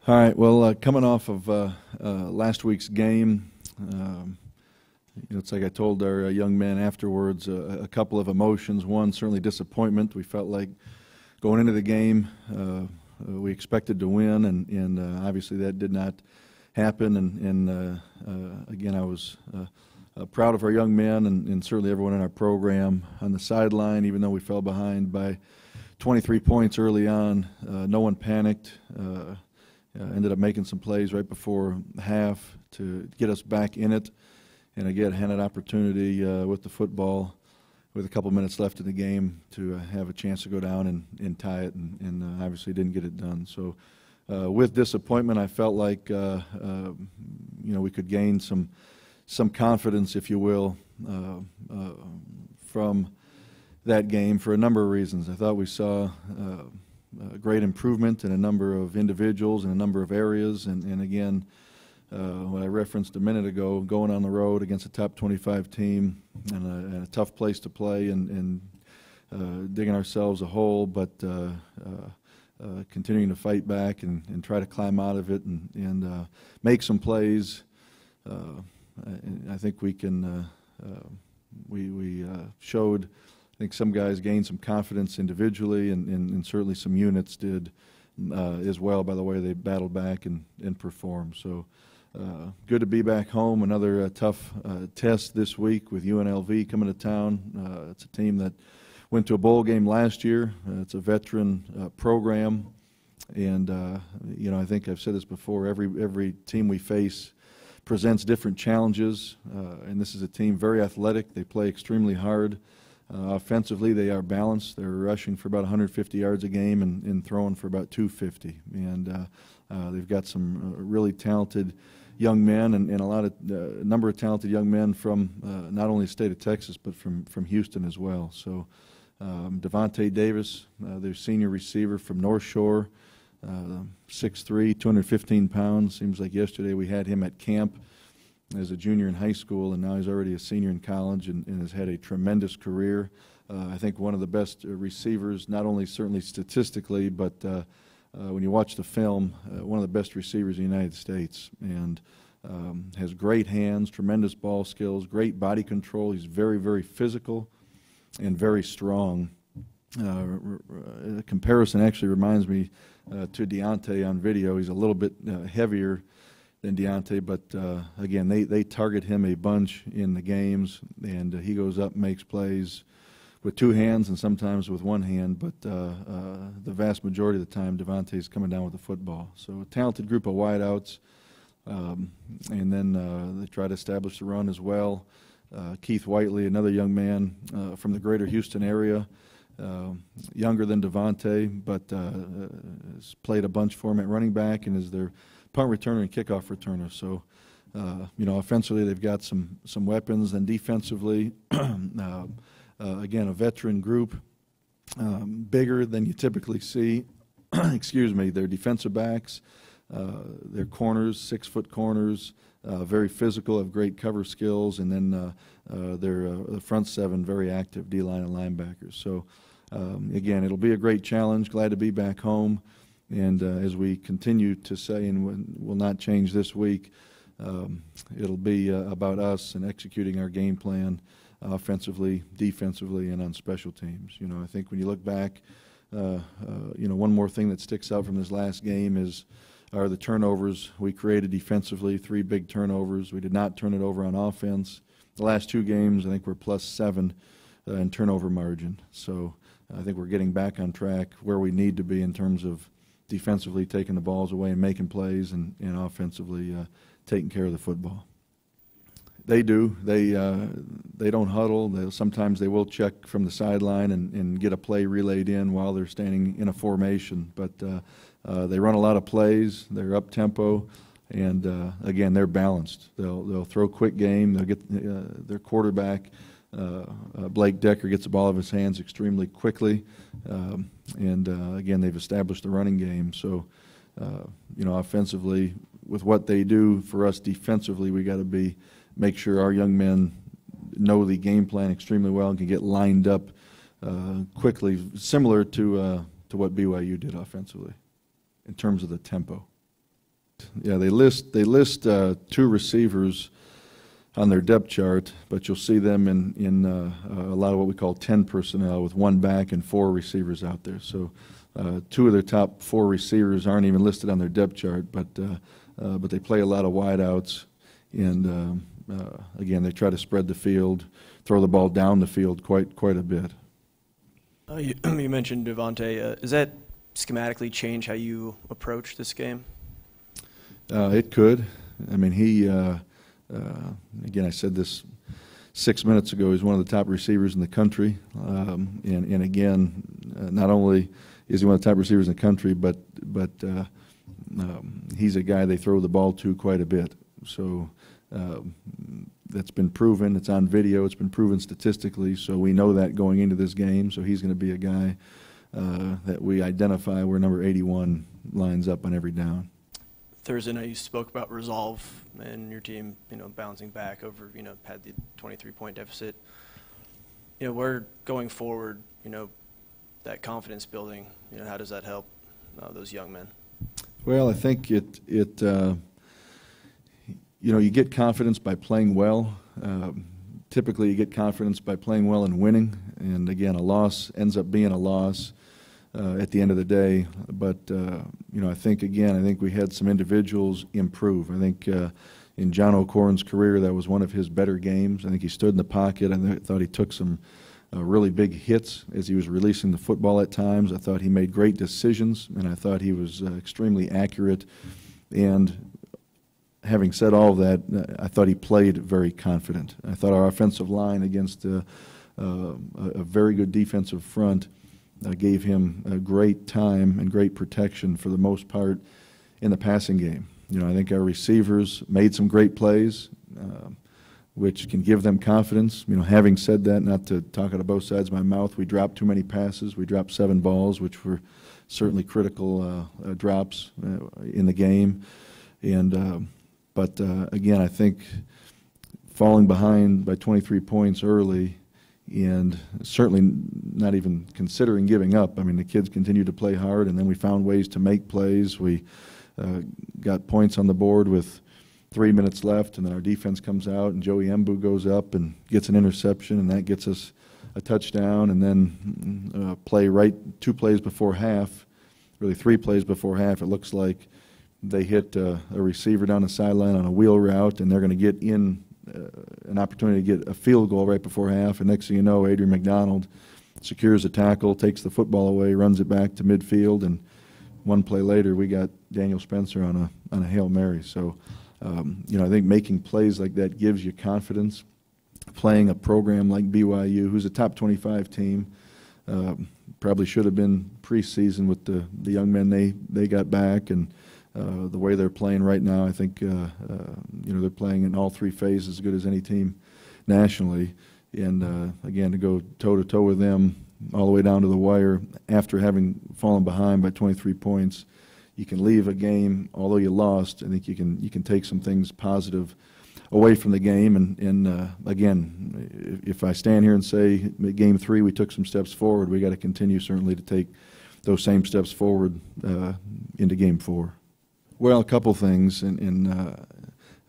All right. Well, coming off of last week's game, it's like I told our young men afterwards, a couple of emotions. One, certainly disappointment. We felt like going into the game, we expected to win, and obviously that did not happen. And again, I was proud of our young men and certainly everyone in our program on the sideline, even though we fell behind by 23 points early on. No one panicked. Ended up making some plays right before half to get us back in it, and again had an opportunity with the football with a couple minutes left in the game to have a chance to go down and tie it, and obviously didn't get it done. So with disappointment, I felt like we could gain some confidence, if you will, from that game for a number of reasons. I thought we saw great improvement in a number of individuals in a number of areas, and again, what I referenced a minute ago, going on the road against a top 25 team and a tough place to play and digging ourselves a hole, but continuing to fight back and try to climb out of it and make some plays. I think we can. We showed. I think some guys gained some confidence individually, and certainly some units did as well by the way they battled back and performed. So good to be back home. Another tough test this week with UNLV coming to town. It's a team that went to a bowl game last year. It's a veteran program, and I think I've said this before. Every team we face presents different challenges, and this is a team very athletic. They play extremely hard. Offensively, they are balanced. They're rushing for about 150 yards a game and throwing for about 250. And they've got some really talented young men and a number of talented young men from not only the state of Texas but from Houston as well. So Devontae Davis, their senior receiver from North Shore, 6'3", 215 pounds. Seems like yesterday we had him at camp as a junior in high school, and now he's already a senior in college and has had a tremendous career. I think one of the best receivers, not only certainly statistically, but when you watch the film, one of the best receivers in the United States, and has great hands, tremendous ball skills, great body control. He's very, very physical and very strong. A comparison actually reminds me to Deontay on video. He's a little bit heavier than Deontay, but again, they target him a bunch in the games, and he goes up and makes plays with two hands and sometimes with one hand, but the vast majority of the time, Devontae's coming down with the football. So a talented group of wideouts, and then they try to establish the run as well. Keith Whiteley, another young man from the greater Houston area, younger than Devontae, but has played a bunch for him at running back and is their punt returner and kickoff returner. So, offensively they've got some weapons, and defensively, again, a veteran group, bigger than you typically see. Excuse me. Their defensive backs, their corners, 6-foot corners, very physical, have great cover skills, and then their front seven, very active D-line and linebackers. So, again, it'll be a great challenge. Glad to be back home. And as we continue to say, and will not change this week, it'll be about us and executing our game plan offensively, defensively, and on special teams. I think when you look back, one more thing that sticks out from this last game are the turnovers we created defensively. 3 big turnovers. We did not turn it over on offense. The last 2 games, I think we're +7 in turnover margin. So I think we're getting back on track where we need to be in terms of defensively taking the balls away and making plays, and offensively taking care of the football. They do. They don't huddle. Sometimes they will check from the sideline and get a play relayed in while they're standing in a formation. But they run a lot of plays. They're up tempo, and again, they're balanced. They'll throw quick game. They'll get their quarterback. Blake Decker gets the ball out of his hands extremely quickly, and again, they've established the running game. So, offensively, with what they do for us defensively, we got to make sure our young men know the game plan extremely well and can get lined up quickly, similar to what BYU did offensively in terms of the tempo. Yeah, they list two receivers on their depth chart, but you'll see them in a lot of what we call 10 personnel with one back and four receivers out there. So two of their top four receivers aren't even listed on their depth chart, but they play a lot of wideouts, and again, they try to spread the field, throw the ball down the field quite a bit. You mentioned Devontae. Does that schematically change how you approach this game? It could. I mean, he again, I said this 6 minutes ago, he's one of the top receivers in the country. And again, not only is he one of the top receivers in the country, but he's a guy they throw the ball to quite a bit. So that's been proven. It's on video. It's been proven statistically. So we know that going into this game. So he's going to be a guy that we identify where number 81 lines up on every down. Thursday night you spoke about resolve and your team, bouncing back over, had the 23-point deficit. We're going forward, that confidence building, how does that help those young men? Well, I think you get confidence by playing well. Typically you get confidence by playing well and winning. And again, a loss ends up being a loss at the end of the day. But, I think we had some individuals improve. I think in John O'Corn's career, that was one of his better games. I think he stood in the pocket. I thought he took some really big hits as he was releasing the football at times. I thought he made great decisions, and I thought he was extremely accurate. And having said all of that, I thought he played very confident. I thought our offensive line against a very good defensive front gave him a great time and great protection for the most part in the passing game. I think our receivers made some great plays, which can give them confidence. Having said that, not to talk out of both sides of my mouth, we dropped too many passes. We dropped 7 balls, which were certainly critical drops in the game. And but again, I think falling behind by 23 points early and certainly not even considering giving up. I mean, the kids continued to play hard, and then we found ways to make plays. We got points on the board with 3 minutes left, and then our defense comes out, and Joey Embu goes up and gets an interception, and that gets us a touchdown. And then 2 plays before half, really 3 plays before half, it looks like they hit a receiver down the sideline on a wheel route, and they're going to get in an opportunity to get a field goal right before half. And next thing you know, Adrian McDonald secures a tackle, takes the football away, runs it back to midfield, and 1 play later we got Daniel Spencer on a Hail Mary. So I think making plays like that gives you confidence. Playing a program like BYU, who's a top 25 team, probably should have been preseason with the young men they got back, and the way they're playing right now, I think they're playing in all 3 phases as good as any team nationally. And again, to go toe-to-toe with them all the way down to the wire after having fallen behind by 23 points, you can leave a game, although you lost, I think you can take some things positive away from the game. And again, if I stand here and say game 3 we took some steps forward, we got to continue certainly to take those same steps forward into game 4. Well, a couple things, and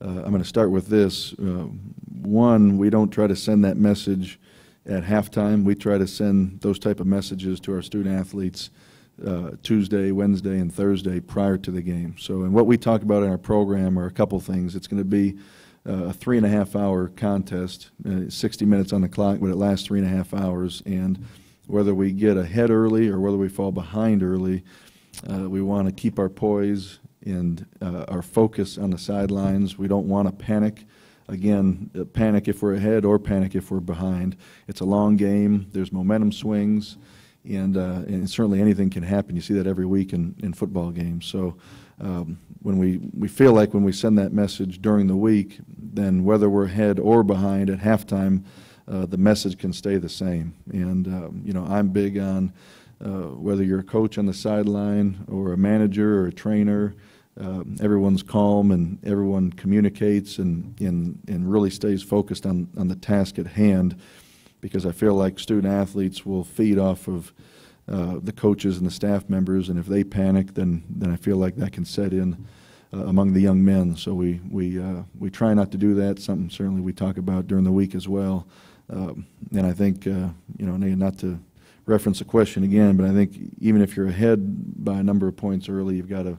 I'm going to start with this. One, we don't try to send that message at halftime. We try to send those type of messages to our student athletes Tuesday, Wednesday, and Thursday prior to the game. So, and what we talk about in our program are a couple things. It's going to be a 3.5-hour contest, 60 minutes on the clock, but it lasts 3.5 hours. And whether we get ahead early or whether we fall behind early, we want to keep our poise and our focus on the sidelines. We don't want to panic. Again, panic if we're ahead or panic if we're behind. It's a long game. There's momentum swings, and certainly anything can happen. You see that every week in football games. So when we feel like when we send that message during the week, then whether we're ahead or behind at halftime, the message can stay the same. And I'm big on whether you're a coach on the sideline or a manager or a trainer. Everyone's calm and everyone communicates and really stays focused on the task at hand, because I feel like student athletes will feed off of the coaches and the staff members, and if they panic, then I feel like that can set in among the young men. So we try not to do that. Something certainly we talk about during the week as well. And I think not to reference the question again, but I think even if you're ahead by a number of points early, you've got to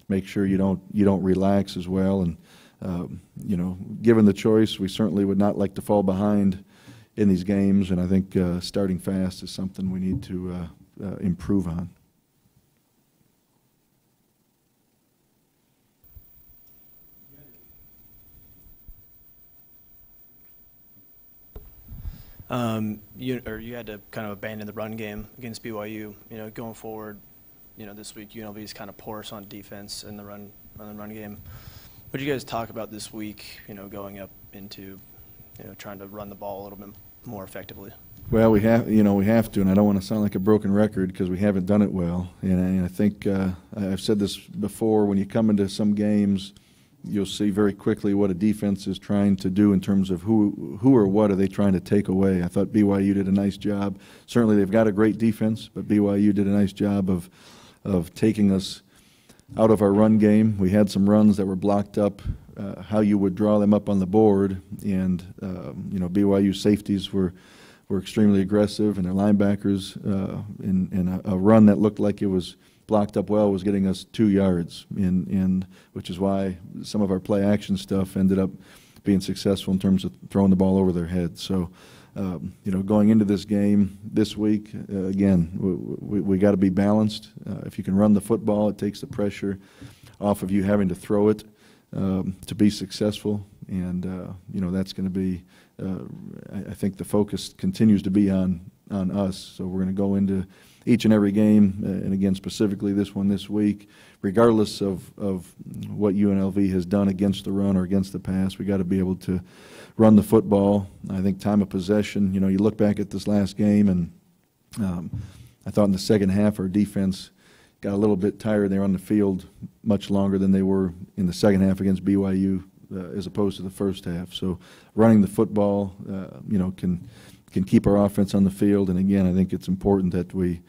make sure you don't relax as well. And given the choice, we certainly would not like to fall behind in these games. And I think starting fast is something we need to improve on. You had to kind of abandon the run game against BYU. Going forward, this week UNLV is kind of porous on defense in the run game. What did you guys talk about this week? Going up into, trying to run the ball a little bit more effectively. Well, we have to, and I don't want to sound like a broken record because we haven't done it well. And I think I've said this before. When you come into some games, you'll see very quickly what a defense is trying to do in terms of who or what are they trying to take away. I thought BYU did a nice job. Certainly they've got a great defense, but BYU did a nice job of taking us out of our run game. We had some runs that were blocked up, how you would draw them up on the board, and BYU safeties were extremely aggressive, and their linebackers in a run that looked like it was blocked up well was getting us 2 yards, and which is why some of our play action stuff ended up being successful in terms of throwing the ball over their heads. So, going into this game this week, again, we got to be balanced. If you can run the football, it takes the pressure off of you having to throw it to be successful, and that's going to be. I think the focus continues to be on us. So we're going to go into each and every game, and again specifically this one this week, regardless of what UNLV has done against the run or against the pass, we got to be able to run the football. I think time of possession, you look back at this last game, and I thought in the second half our defense got a little bit tired. They were on the field much longer than they were in the second half against BYU as opposed to the first half. So running the football, can keep our offense on the field. And again, I think it's important that we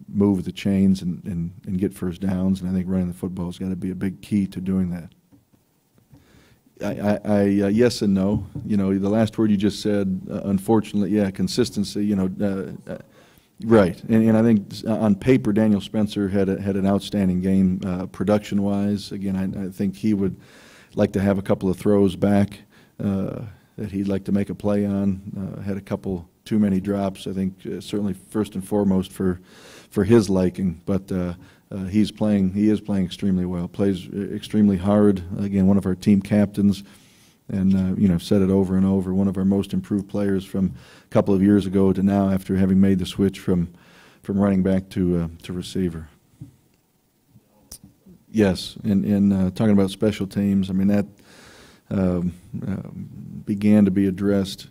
move the chains and get first downs. And I think running the football has got to be a big key to doing that. Yes and no. The last word you just said, unfortunately, yeah, consistency. Right. And I think on paper, Daniel Spencer had an outstanding game production-wise. Again, I think he would like to have a couple of throws back that he'd like to make a play on. Had a couple too many drops. I think certainly first and foremost for his liking. But he is playing extremely well. Plays extremely hard. Again, one of our team captains, and I've said it over and over. One of our most improved players from a couple of years ago to now, after having made the switch from running back to receiver. Yes, and talking about special teams, I mean that began to be addressed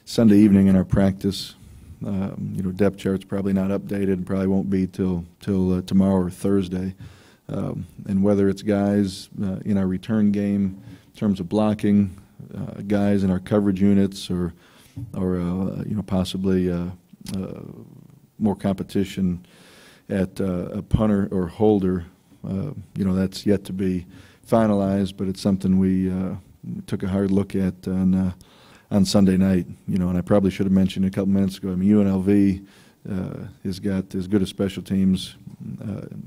Sunday evening in our practice. Depth chart's probably not updated, probably won't be till tomorrow or Thursday. And whether it's guys in our return game in terms of blocking, guys in our coverage units, or possibly more competition at a punter or holder, that's yet to be finalized, but it's something we took a hard look at on Sunday night. And I probably should have mentioned a couple minutes ago, I mean, UNLV has got as good a special teams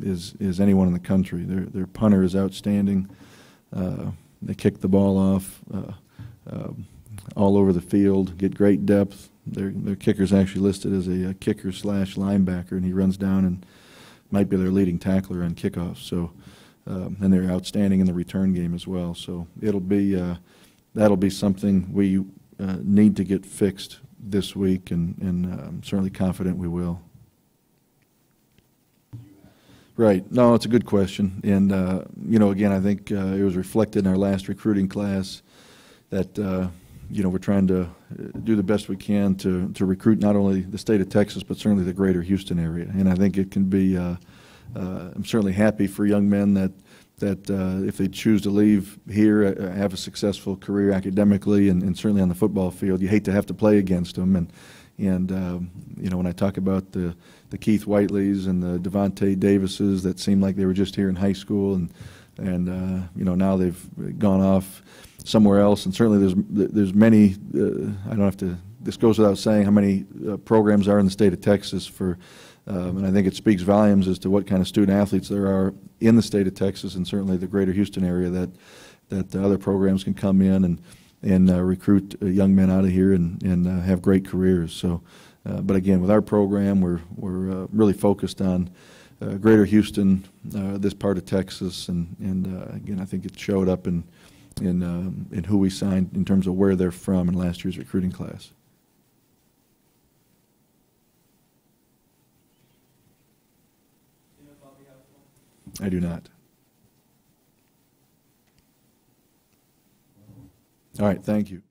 as anyone in the country. Their punter is outstanding. They kick the ball off all over the field, get great depth. Their kicker's actually listed as a kicker/linebacker, and he runs down and might be their leading tackler on kickoffs. So, and they're outstanding in the return game as well. So that'll be something we need to get fixed this week, and I'm certainly confident we will. Right. No, it's a good question. And, again, I think it was reflected in our last recruiting class that, we're trying to do the best we can to recruit not only the state of Texas, but certainly the greater Houston area. And I think it can be, I'm certainly happy for young men that if they choose to leave here, have a successful career academically and certainly on the football field. You hate to have to play against them. And you know, when I talk about the Keith Whiteleys and the Devontae Davises that seemed like they were just here in high school, and you know, now they've gone off somewhere else. And certainly there's many. I don't have to. This goes without saying how many programs are in the state of Texas for. And I think it speaks volumes as to what kind of student athletes there are in the state of Texas, and certainly the greater Houston area, that other programs can come in and recruit young men out of here and have great careers. So, but again, with our program, we're really focused on greater Houston, this part of Texas, and again, I think it showed up in who we signed in terms of where they're from in last year's recruiting class. I do not. All right, thank you.